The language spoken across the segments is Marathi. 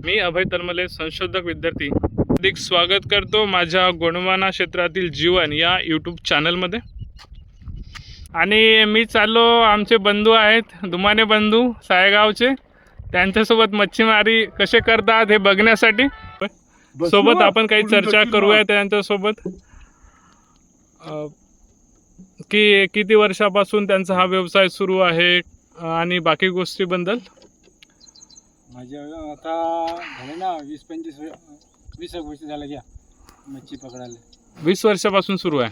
मी अभय तलमले, संशोधक विद्यार्थी, अधिक स्वागत करतो माझ्या गोंडवाना क्षेत्रातील जीवन या यूट्यूब चॅनलमध्ये। आणि मी चाललो, आमचे बंधू आहेत दुमाने बंधू सायगावचे, त्यांच्यासोबत मच्छीमारी कसे करतात हे बघण्यासाठी सोबत आपण काही चर्चा करूया त्यांच्यासोबत की किती वर्षापासून त्यांचा हा व्यवसाय सुरू आहे आणि बाकी गोष्टीबद्दल। माझ्या आता झाले ना 20-25 वर्ष झाले घ्या मच्छी पकडायला। 20 वर्षापासून सुरू आहे।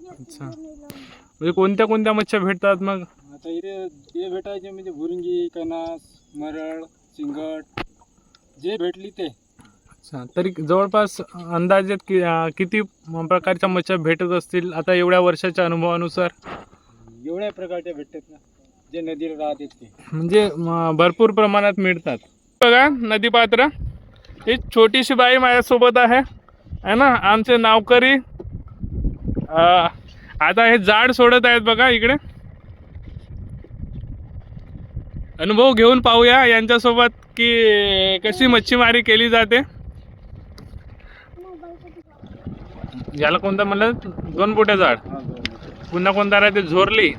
अच्छा, म्हणजे कोणत्या कोणत्या मच्छ्या भेटतात मग आता हे भेटायचे म्हणजे भुरंगी, कनास, मरळ, चिंगट, जे भेटली ते। अच्छा, तरी जवळपास अंदाजे किती प्रकारच्या मच्छ्या भेटत असतील आता एवढ्या वर्षाच्या अनुभवानुसार? एवढ्या प्रकारच्या भेटतात ना, जे नदीला राहतात ते, म्हणजे भरपूर प्रमाणात मिळतात। बघा नदी पात्र, ही छोटीशी बाई माझ्यासोबत आहे ना, आमचे नावकरी। आता हे जाळ सोडत आहेत बघा इकडे, अनुभव घेऊन पाहूया यांच्यासोबत की कशी मच्छीमारी केली जाते। याला कोणता म्हणलं? 2 बोट्या जाळ। पुन्हा कोणता राहते? झोरली,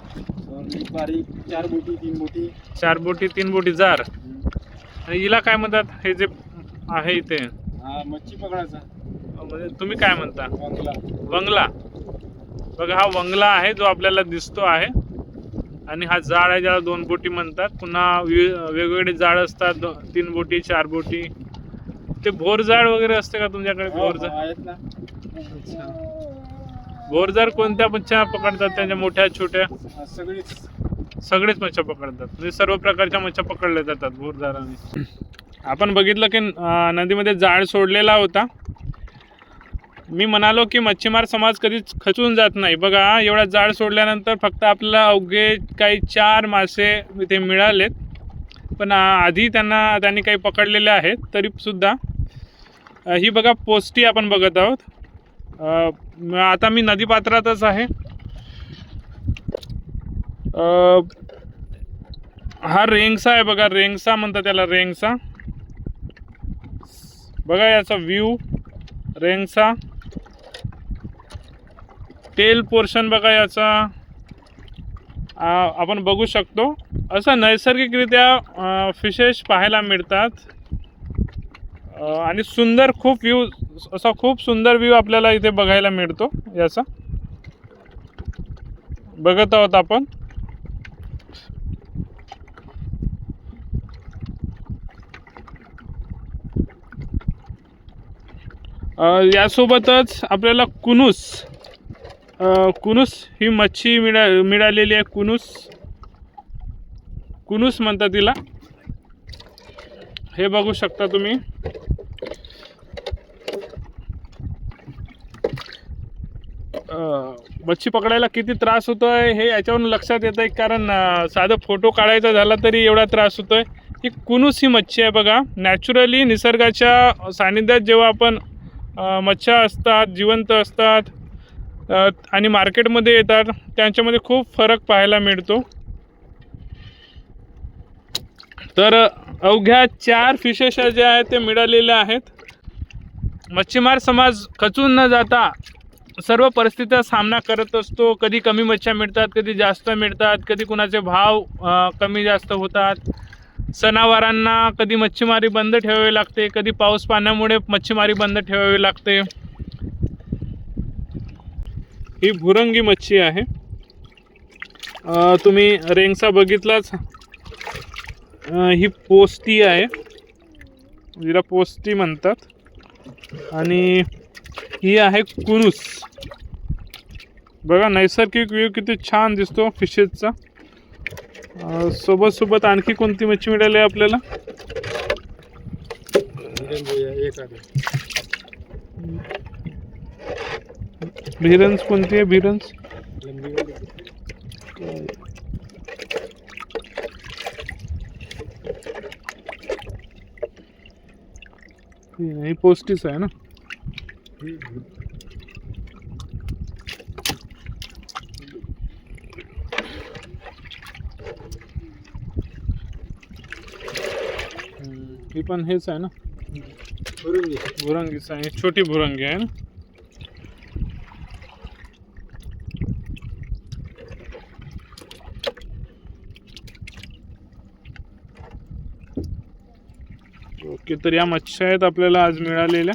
बारीक 4 बोटी 3 बोटी, 4 बोटी 3 बोटी जार। आणि हिला काय म्हणतात हे जे आहे इथे? मच्छी पकडायचा, म्हणजे तुम्ही काय म्हणता? वंगला। वंगला। बघा हा वंगला आहे जो आपल्याला दिसतो आहे, आणि हा जाळ आहे ज्याला 2 बोटी म्हणतात। पुन्हा वेगवेगळे जाळ असतात, 3 बोटी 4 बोटी। ते भोरजाळ वगैरे असते का तुमच्याकडे? भोरजाळ आहेत ना। अच्छा, भोरजाळ कोणत्या मच्छ्या पकडतात? त्यांच्या मोठ्या छोट्या सगळेच मच्छ्या पकडतात, म्हणजे सर्व प्रकारच्या मच्छ्या पकडल्या जातात भोरजाळाने। आपण बघितलं की नदीमध्ये जाळ सोडलेला होता। मी म्हणालो की मच्छीमार समाज कधीच खचून जात नाही। बघा एवढा जाळ सोडल्यानंतर फक्त आपल्याला अवघे काही 4 मासे इथे मिळालेत, पण आधी त्यांनी काही पकडलेले आहेत तरी सुद्धा। ही बघा पोस्टी आपण बघत आहोत। आता मी नदीपात्रातच आहे। हा रेंगसा आहे बघा, रेंगसा म्हणतात त्याला, रेंगसा। बघा याचा व्ह्यू, रेंगसा टेल पोर्शन बघा याचा, आपण बघू शकतो। असं नैसर्गिकरित्या फिशेस पाहायला मिळतात आणि सुंदर खूप व्ह्यू, असा खूप सुंदर व्ह्यू आपल्याला इथे बघायला मिळतो। याचा बघत आहोत आपण। यासोबतच आपल्याला कुनूस ही मच्छी मिळालेली आहे। कुनूस म्हणतात तिला, हे बघू शकता तुम्ही। मच्छी पकडायला किती त्रास होतोय हे याच्यावरून लक्षात येतं, कारण साधं फोटो काढायचा झाला तरी एवढा त्रास होतोय। ही कुनूस ही मच्छी आहे बघा। नॅचरली निसर्गाच्या सानिध्यात जेव्हा आपण मच्छ्या असतात, जिवंत असतात आणि मार्केटमध्ये येतात, त्यांच्यामध्ये खूप फरक पाहायला मिळतो। तर अवघ्या 4 फिशेस जे आहेत ते मिळालेले आहेत। मच्छीमार समाज खचून न जाता सर्व परिस्थितीचा सामना करत असतो। कधी कमी मच्छ्या मिळतात, कधी जास्त मिळतात, कधी कुणाचे भाव कमी जास्त होतात। सणावारांना कधी मच्छीमारी बंद ठेवावी लागते, कधी पाऊस पाण्यामुळे मच्छीमारी बंद ठेवावी लागते। ही भुरंगी मच्छी आहे। तुम्ही रेंगसा बघितलाच। ही पोस्टी आहे, जिला पोस्टी म्हणतात, आणि ही आहे कुनूस। बघा नैसर्गिक व्ह्यू किती छान दिसतो फिशेसचा। सोबत आणखी कोणती मच्छी मिळाली आपल्याला? भिरन्स कोणती आहे? भिरन्स ही पोस्टीच आहे ना। ही पण हेच आहे ना, भुरुंगी. भुरंगीच आहे, छोटी भुरंगी आहे ना. ओके, तर या मच्छ्या आहेत आपल्याला आज मिळालेल्या.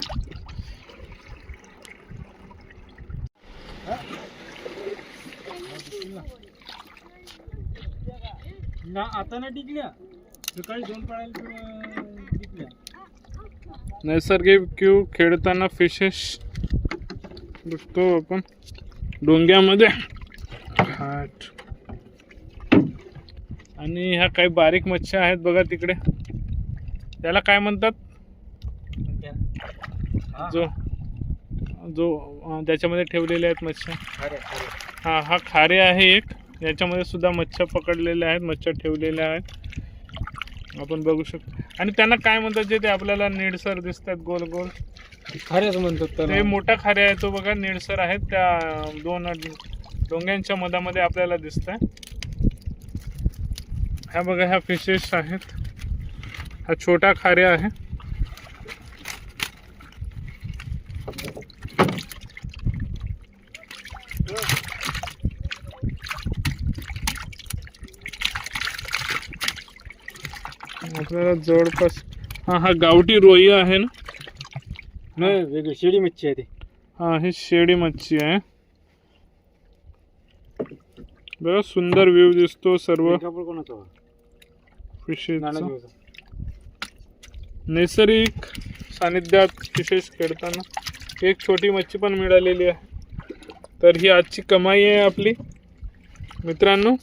ना आता ना टिकल्या, सकाळी 2 पाळ्याला टिकल्या. नैसर्गिक क्यू खेळताना फिशेस बघतो आपण डोंग्यामध्ये. आणि ह्या काही बारीक मच्छ्या आहेत बघा तिकडे, त्याला काय म्हणतात, जो जो त्याच्यामध्ये ठेवलेले आहेत मच्छ्या. हा हा खारे आहे एक, याच्यामध्ये सुद्धा मच्छ्या पकडलेल्या आहेत, मच्छ्या ठेवलेल्या आहेत आपण बघू शकतो. आणि त्यांना काय म्हणतात जे ते आपल्याला निळसर दिसतात गोल गोल, खाऱ्याच म्हणतात ते त्याला. मोठा खारे आहे तो बघा, निळसर आहेत, त्या 2 डोंग्यांच्या मधामध्ये आपल्याला दिसत आहे. ह्या बघा ह्या फिशेस आहेत, हा छोटा खारे आहे. आपल्याला जवळपास हा गावठी रोई आहे ना, नाही वेगळी शेडी मच्छी आहे ती. हा ही शेडी मच्छी आहे बघा, सुंदर व्ह्यू दिसतो सर्व फिशेसचा. नैसर्गिक सानिध्यात फिशेस खेळताना एक छोटी मच्छी पण मिळालेली आहे. तर ही आजची कमाई आहे आपली मित्रांनो.